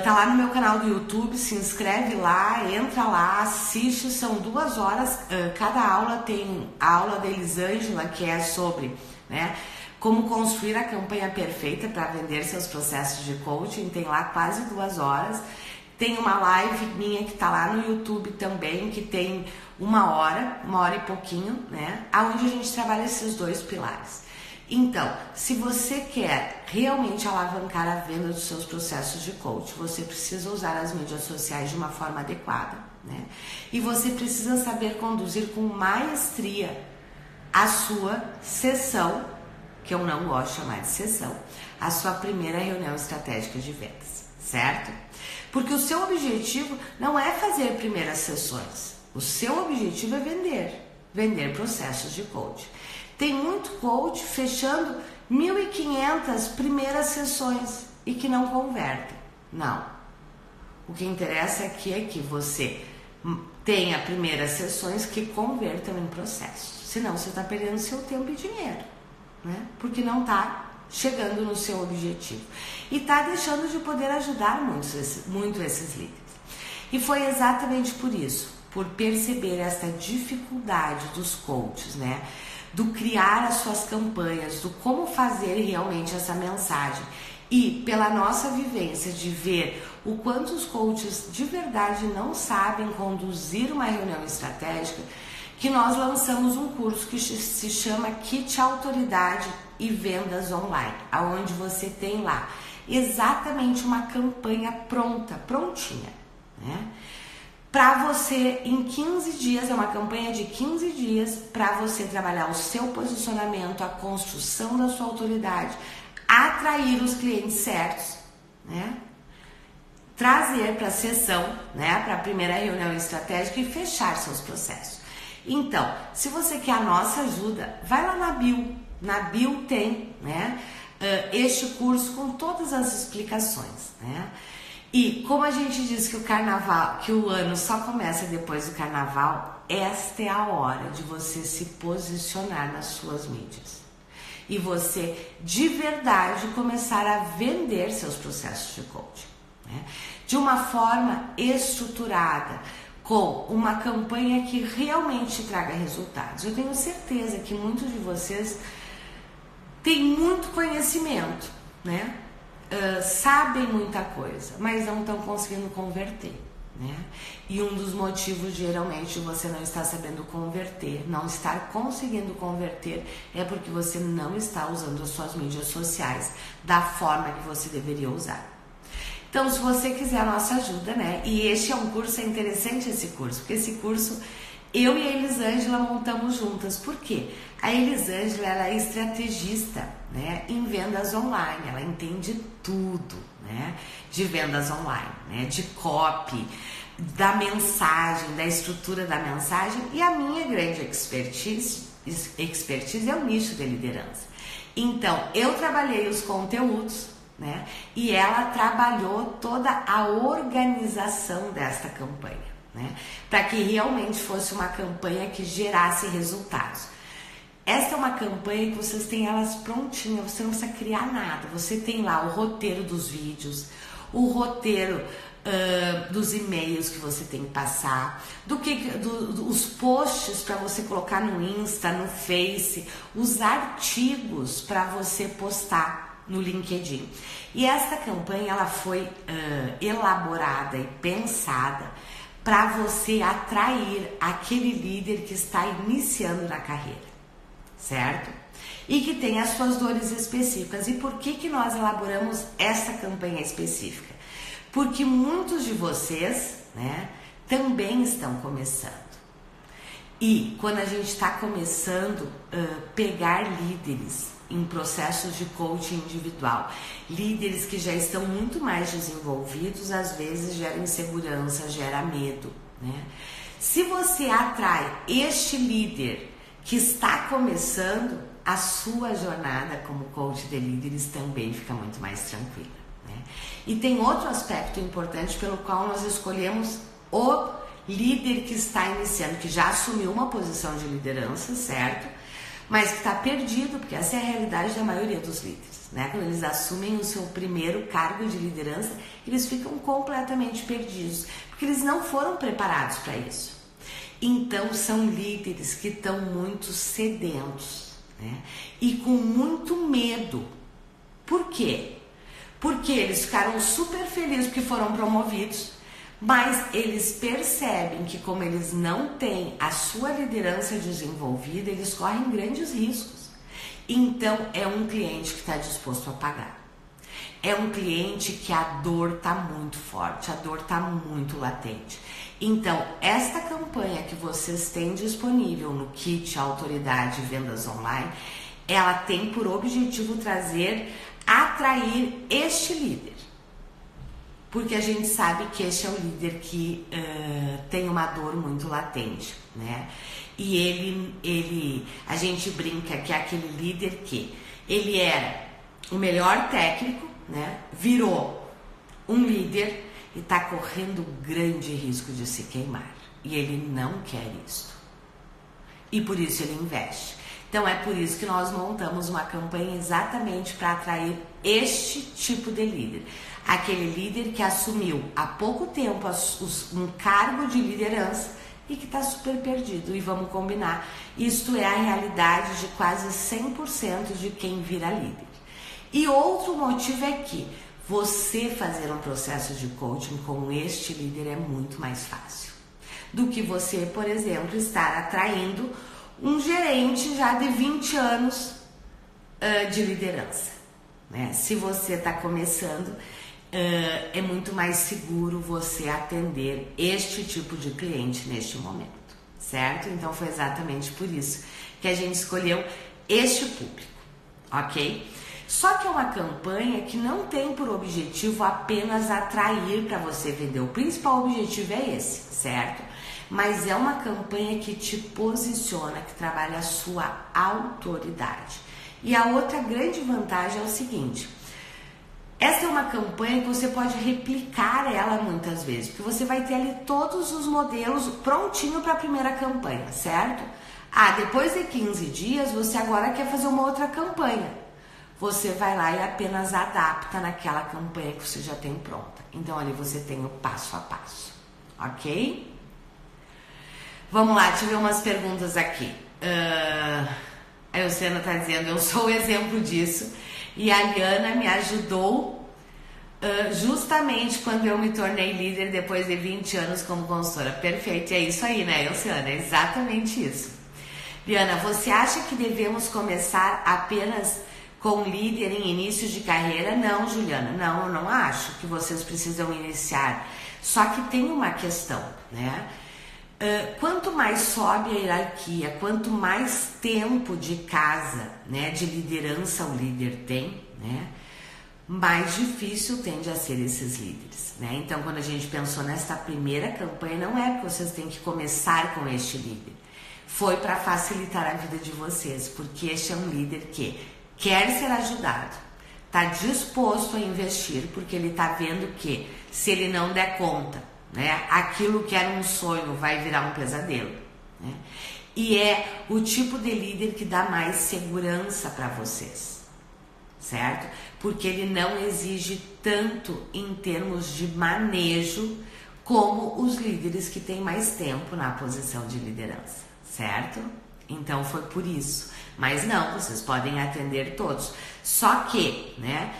Tá lá no meu canal do YouTube, se inscreve lá, entra lá, assiste, são 2 horas, cada aula tem a aula da Elisângela, que é sobre né? Como construir a campanha perfeita para vender seus processos de coaching, tem lá quase 2 horas. Tem uma live minha que tá lá no YouTube também, que tem 1 hora e pouquinho, né? Onde a gente trabalha esses 2 pilares. Então, se você quer realmente alavancar a venda dos seus processos de coaching, você precisa usar as mídias sociais de uma forma adequada, né? E você precisa saber conduzir com maestria a sua sessão, que eu não gosto de chamar de sessão, a sua primeira reunião estratégica de vendas, certo? Porque o seu objetivo não é fazer primeiras sessões, o seu objetivo é vender processos de coaching. Tem muito coach fechando 1.500 primeiras sessões e que não convertem. Não. O que interessa aqui é que você tenha primeiras sessões que convertam em processos. Senão você está perdendo seu tempo e dinheiro, né? Porque não está chegando no seu objetivo. E está deixando de poder ajudar muito esses líderes. E foi exatamente por isso, por perceber essa dificuldade dos coaches, né? Do criar as suas campanhas, do como fazer realmente essa mensagem. E pela nossa vivência de ver o quanto os coaches de verdade não sabem conduzir uma reunião estratégica, que nós lançamos um curso que se chama Kit Autoridade e Vendas Online, aonde você tem lá exatamente uma campanha prontinha, né? Para você, em 15 dias, é uma campanha de 15 dias, para você trabalhar o seu posicionamento, a construção da sua autoridade, atrair os clientes certos, né? Trazer para a sessão, né? Para a primeira reunião estratégica e fechar seus processos. Então, se você quer a nossa ajuda, vai lá na bio. Na bio tem, né? Este curso com todas as explicações, né? E como a gente diz que o carnaval, que o ano só começa depois do carnaval, esta é a hora de você se posicionar nas suas mídias. E você, de verdade, começar a vender seus processos de coaching, né? De uma forma estruturada, com uma campanha que realmente traga resultados. Eu tenho certeza que muitos de vocês têm muito conhecimento, né? Sabem muita coisa, mas não estão conseguindo converter, né? E um dos motivos geralmente de você não estar sabendo converter, não estar conseguindo converter, é porque você não está usando as suas mídias sociais da forma que você deveria usar. Então, se você quiser a nossa ajuda, né? E este é um curso, é interessante esse curso, porque esse curso eu e a Elisângela montamos juntas. Por quê? A Elisângela, ela é estrategista, né, em vendas online, ela entende tudo, né, de vendas online, né, de copy, da mensagem, da estrutura da mensagem, e a minha grande expertise é o nicho de liderança. Então, eu trabalhei os conteúdos, né, e ela trabalhou toda a organização desta campanha, né, para que realmente fosse uma campanha que gerasse resultados. Essa é uma campanha que vocês têm elas prontinhas, você não precisa criar nada. Você tem lá o roteiro dos vídeos, o roteiro dos e-mails que você tem que passar, os posts para você colocar no Insta, no Face, os artigos para você postar no LinkedIn. E essa campanha ela foi elaborada e pensada para você atrair aquele líder que está iniciando na carreira, certo? E que tem as suas dores específicas. E por que nós elaboramos essa campanha específica? Porque muitos de vocês, né, também estão começando. E quando a gente está começando pegar líderes em processos de coaching individual, líderes que já estão muito mais desenvolvidos, às vezes gera insegurança, gera medo, né? Se você atrai este líder que está começando, a sua jornada como coach de líderes também fica muito mais tranquila, né? E tem outro aspecto importante pelo qual nós escolhemos o líder que está iniciando, que já assumiu uma posição de liderança, certo? Mas que está perdido, porque essa é a realidade da maioria dos líderes, né? Quando eles assumem o seu primeiro cargo de liderança, eles ficam completamente perdidos, porque eles não foram preparados para isso. Então, são líderes que estão muito sedentos, né? E com muito medo. Por quê? Porque eles ficaram super felizes porque foram promovidos, mas eles percebem que como eles não têm a sua liderança desenvolvida, eles correm grandes riscos. Então é um cliente que está disposto a pagar. É um cliente que a dor está muito forte, a dor está muito latente. Então, esta campanha que vocês têm disponível no kit Autoridade Vendas Online, ela tem por objetivo atrair este líder. Porque a gente sabe que este é o líder que tem uma dor muito latente, né? E a gente brinca que é aquele líder que ele era o melhor técnico, né? Virou um líder e está correndo grande risco de se queimar. E ele não quer isso. E por isso ele investe. Então é por isso que nós montamos uma campanha exatamente para atrair este tipo de líder. Aquele líder que assumiu há pouco tempo um cargo de liderança e que está super perdido. E vamos combinar, isto é a realidade de quase 100% de quem vira líder. E outro motivo é que você fazer um processo de coaching com este líder é muito mais fácil do que você, por exemplo, estar atraindo um gerente já de 20 anos de liderança, né? Se você está começando, é muito mais seguro você atender este tipo de cliente neste momento, certo? Então foi exatamente por isso que a gente escolheu este público, ok? Só que é uma campanha que não tem por objetivo apenas atrair para você vender. O principal objetivo é esse, certo? Mas é uma campanha que te posiciona, que trabalha a sua autoridade. E a outra grande vantagem é o seguinte: essa é uma campanha que você pode replicar ela muitas vezes, porque você vai ter ali todos os modelos prontinho para a primeira campanha, certo? Depois de 15 dias, você agora quer fazer uma outra campanha. Você vai lá e apenas adapta naquela campanha que você já tem pronta. Então ali você tem o passo a passo, ok? Vamos lá, tive umas perguntas aqui. A Luciana está dizendo, eu sou o exemplo disso. E a Liana me ajudou justamente quando eu me tornei líder depois de 20 anos como consultora. Perfeito, é isso aí, né, Luciana? É exatamente isso. Liana, você acha que devemos começar apenas com líder em início de carreira? Não, Juliana, não, eu não acho que vocês precisam iniciar. Só que tem uma questão, né? Quanto mais sobe a hierarquia, quanto mais tempo de casa, né, de liderança o líder tem, né, mais difícil tende a ser esses líderes, né? Então, quando a gente pensou nesta primeira campanha, não é que vocês têm que começar com este líder. Foi para facilitar a vida de vocês, porque este é um líder que quer ser ajudado, está disposto a investir, porque ele está vendo que se ele não der conta, né, aquilo que era um sonho vai virar um pesadelo, né? E é o tipo de líder que dá mais segurança para vocês, certo? Porque ele não exige tanto em termos de manejo como os líderes que têm mais tempo na posição de liderança, certo? Então foi por isso. Mas não, vocês podem atender todos. Só que, né,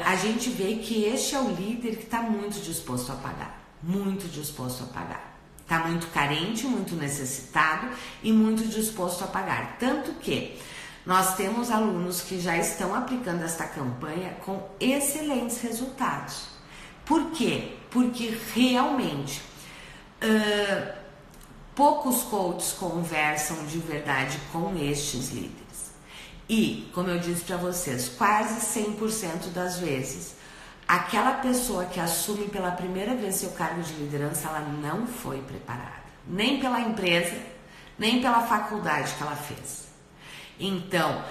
a gente vê que este é o líder que está muito disposto a pagar. Muito disposto a pagar. Está muito carente, muito necessitado e muito disposto a pagar. Tanto que nós temos alunos que já estão aplicando esta campanha com excelentes resultados. Por quê? Porque realmente poucos coaches conversam de verdade com estes líderes. E, como eu disse para vocês, quase 100% das vezes, aquela pessoa que assume pela primeira vez seu cargo de liderança, ela não foi preparada. Nem pela empresa, nem pela faculdade que ela fez. Então,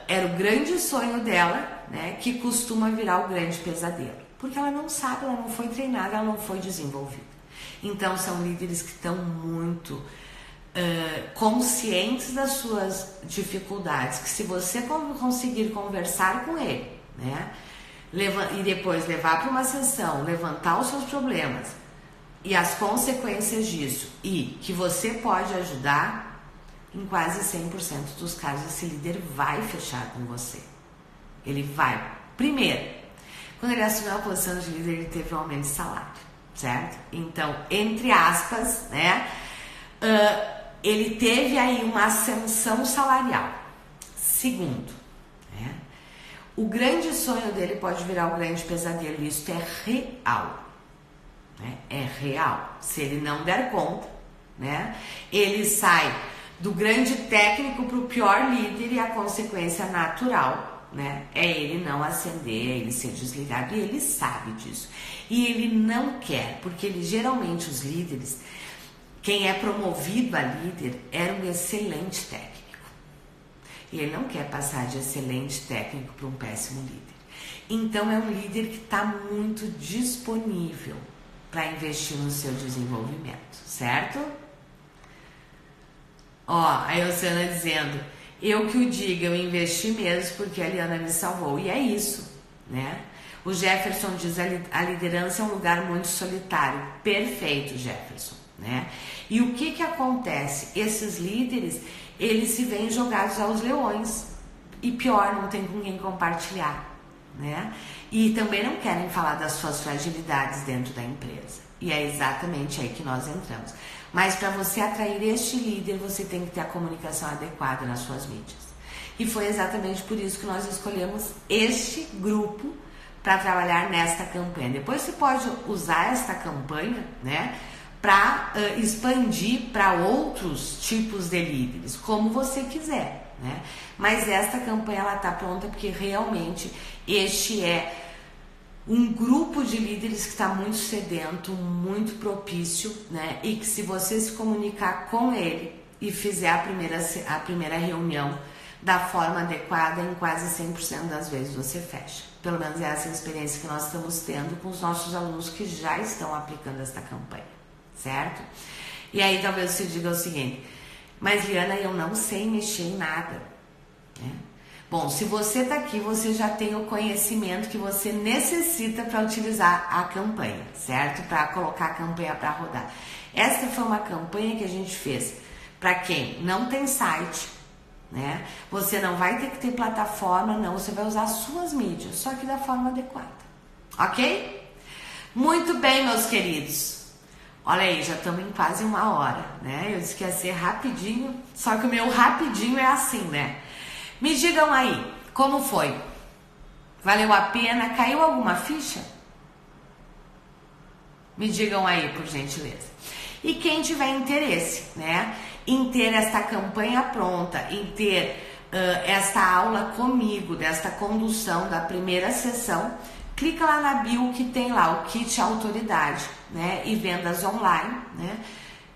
era o grande sonho dela, né, que costuma virar o grande pesadelo. Porque ela não sabe, ela não foi treinada, ela não foi desenvolvida. Então, são líderes que estão muito conscientes das suas dificuldades, que se você conseguir conversar com ele, né, e depois levar para uma sessão, levantar os seus problemas e as consequências disso, e que você pode ajudar, em quase 100% dos casos esse líder vai fechar com você. Ele vai. Primeiro, quando ele assumiu a posição de líder, ele teve um aumento de salário, certo? Então, entre aspas, né, ele teve aí uma ascensão salarial. Segundo, né, o grande sonho dele pode virar um grande pesadelo. Isso é real, né? É real. Se ele não der conta, né, ele sai do grande técnico para o pior líder, e a consequência natural, né, é ele não ascender, é ele ser desligado, e ele sabe disso. E ele não quer, porque ele geralmente, os líderes, quem é promovido a líder era um excelente técnico. E ele não quer passar de excelente técnico para um péssimo líder. Então é um líder que está muito disponível para investir no seu desenvolvimento, certo? Ó, a Elciana dizendo, eu que o diga, eu investi mesmo porque a Liana me salvou. E é isso, né? O Jefferson diz, a liderança é um lugar muito solitário. Perfeito, Jefferson, né? E o que acontece? Esses líderes, eles se veem jogados aos leões. E pior, não tem com quem compartilhar, né? E também não querem falar das suas fragilidades dentro da empresa. E é exatamente aí que nós entramos. Mas para você atrair este líder, você tem que ter a comunicação adequada nas suas mídias. E foi exatamente por isso que nós escolhemos este grupo para trabalhar nesta campanha. Depois você pode usar esta campanha, né, para expandir para outros tipos de líderes, como você quiser, né? Mas esta campanha ela está pronta porque realmente este é um grupo de líderes que está muito sedento, muito propício, né? E que se você se comunicar com ele e fizer a primeira reunião da forma adequada, em quase 100% das vezes você fecha. Pelo menos é essa experiência que nós estamos tendo com os nossos alunos que já estão aplicando esta campanha, certo? E aí talvez você diga o seguinte, mas Liana, eu não sei mexer em nada, né? Bom, se você está aqui, você já tem o conhecimento que você necessita para utilizar a campanha, certo? Para colocar a campanha para rodar. Esta foi uma campanha que a gente fez para quem não tem site, né? Você não vai ter que ter plataforma, não. Você vai usar as suas mídias, só que da forma adequada, ok? Muito bem, meus queridos. Olha aí, já estamos em quase 1 hora, né? Eu disse que ia ser rapidinho, só que o meu rapidinho é assim, né? Me digam aí, como foi? Valeu a pena? Caiu alguma ficha? Me digam aí, por gentileza. E quem tiver interesse, né, em ter esta campanha pronta, em ter esta aula comigo, desta condução da primeira sessão, clica lá na bio que tem lá o kit autoridade, né, e vendas online, né?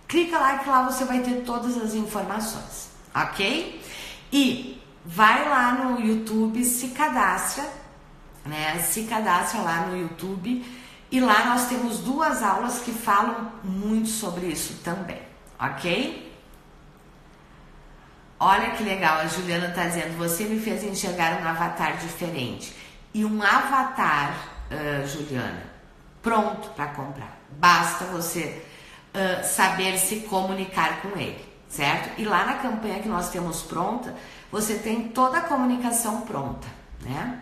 Clica lá que lá você vai ter todas as informações, ok? E vai lá no YouTube, se cadastra, né? Se cadastra lá no YouTube e lá nós temos 2 aulas que falam muito sobre isso também, ok? Olha que legal, a Juliana está dizendo, você me fez enxergar um avatar diferente. E um avatar, Juliana, pronto para comprar. Basta você saber se comunicar com ele, certo? E lá na campanha que nós temos pronta, você tem toda a comunicação pronta, né?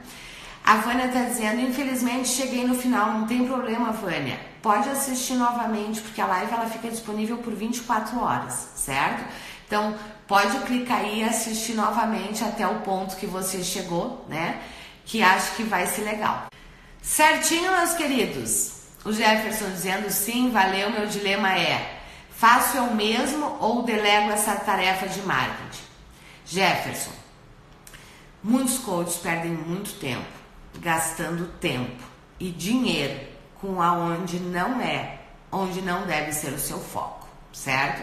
A Vânia está dizendo, infelizmente cheguei no final, não tem problema, Vânia. Pode assistir novamente, porque a live ela fica disponível por 24 horas, certo? Então, pode clicar aí e assistir novamente até o ponto que você chegou, né? Que acho que vai ser legal. Certinho, meus queridos? O Jefferson dizendo, sim, valeu, meu dilema é, faço eu mesmo ou delego essa tarefa de marketing? Jefferson, muitos coaches perdem muito tempo, gastando tempo e dinheiro com onde não deve ser o seu foco, certo?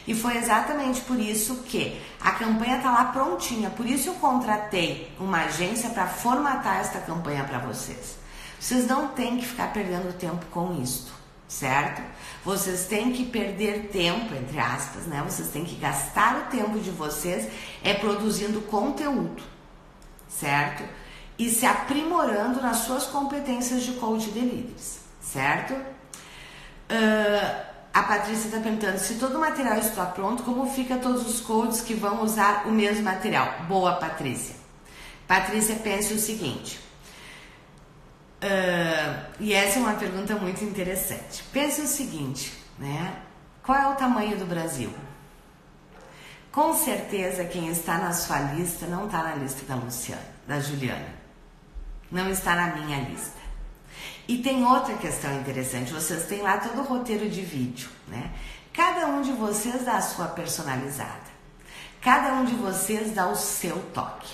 E foi exatamente por isso que a campanha está lá prontinha, por isso eu contratei uma agência para formatar esta campanha para vocês. Vocês não têm que ficar perdendo tempo com isto, certo? Vocês têm que perder tempo, entre aspas, né? Vocês têm que gastar o tempo de vocês produzindo conteúdo, certo? E se aprimorando nas suas competências de coach de líderes, certo? A Patrícia está perguntando se todo o material está pronto, como fica todos os coaches que vão usar o mesmo material? Boa, Patrícia. Patrícia, pense o seguinte, e essa é uma pergunta muito interessante. Pense o seguinte, né? Qual é o tamanho do Brasil? Com certeza quem está na sua lista não está na lista da Luciana, da Juliana. Não está na minha lista. E tem outra questão interessante, vocês têm lá todo o roteiro de vídeo, né? Cada um de vocês dá a sua personalizada. Cada um de vocês dá o seu toque,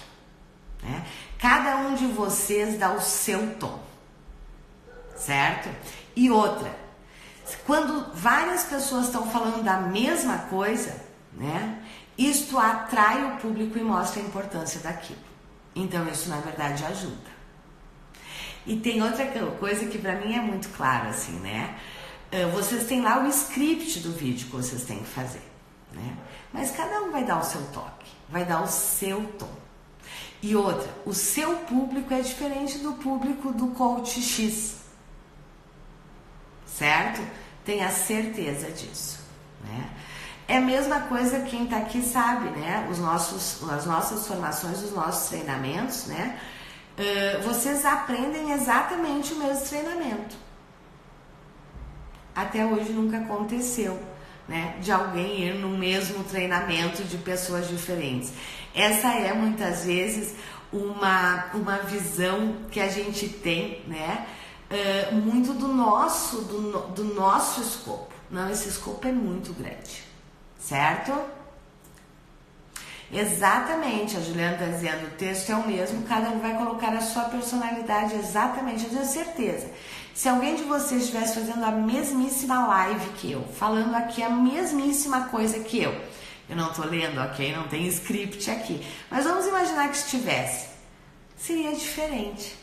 né? Cada um de vocês dá o seu tom, certo? E outra, quando várias pessoas estão falando da mesma coisa, né? Isto atrai o público e mostra a importância daquilo. Então isso na verdade ajuda. E tem outra coisa que pra mim é muito clara, assim, né? Vocês têm lá o script do vídeo que vocês têm que fazer, né? Mas cada um vai dar o seu toque, vai dar o seu tom. E outra, o seu público é diferente do público do coach X, certo? Tenha certeza disso, né? É a mesma coisa, quem tá aqui sabe, né? As nossas formações, os nossos treinamentos, né? Vocês aprendem exatamente o mesmo treinamento. Até hoje nunca aconteceu, né? De alguém ir no mesmo treinamento de pessoas diferentes. Essa é muitas vezes uma visão que a gente tem, né? Muito do nosso escopo. Não, esse escopo é muito grande, certo? Exatamente, a Juliana está dizendo, o texto é o mesmo, cada um vai colocar a sua personalidade, exatamente, eu tenho certeza. Se alguém de vocês estivesse fazendo a mesmíssima live que eu, falando aqui a mesmíssima coisa que eu não estou lendo, ok? Não tem script aqui, mas vamos imaginar que estivesse, seria diferente.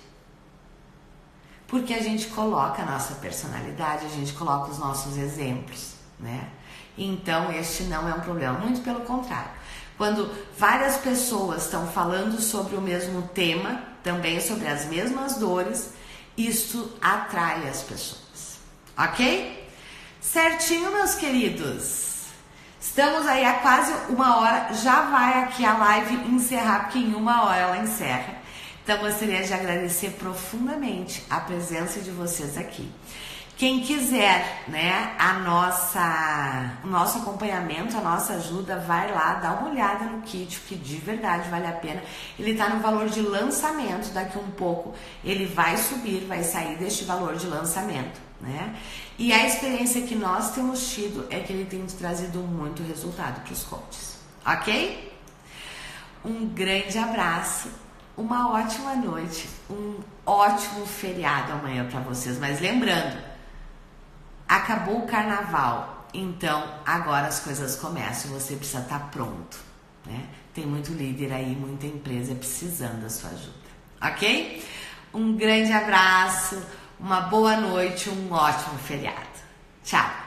Porque a gente coloca a nossa personalidade, a gente coloca os nossos exemplos, né? Então, este não é um problema, muito pelo contrário. Quando várias pessoas estão falando sobre o mesmo tema, também sobre as mesmas dores, isto atrai as pessoas, ok? Certinho, meus queridos? Estamos aí há quase 1 hora, já vai aqui a live encerrar, porque em 1 hora ela encerra. Então, gostaria de agradecer profundamente a presença de vocês aqui. Quem quiser, né, o nosso acompanhamento, a nossa ajuda, vai lá, dá uma olhada no kit, que de verdade vale a pena. Ele está no valor de lançamento, daqui um pouco ele vai subir, vai sair deste valor de lançamento, né? E a experiência que nós temos tido é que ele tem trazido muito resultado para os coaches, ok? Um grande abraço, uma ótima noite, um ótimo feriado amanhã para vocês, mas lembrando, acabou o carnaval, então agora as coisas começam, você precisa estar pronto, né? Tem muito líder aí, muita empresa precisando da sua ajuda, ok? Um grande abraço, uma boa noite, um ótimo feriado. Tchau!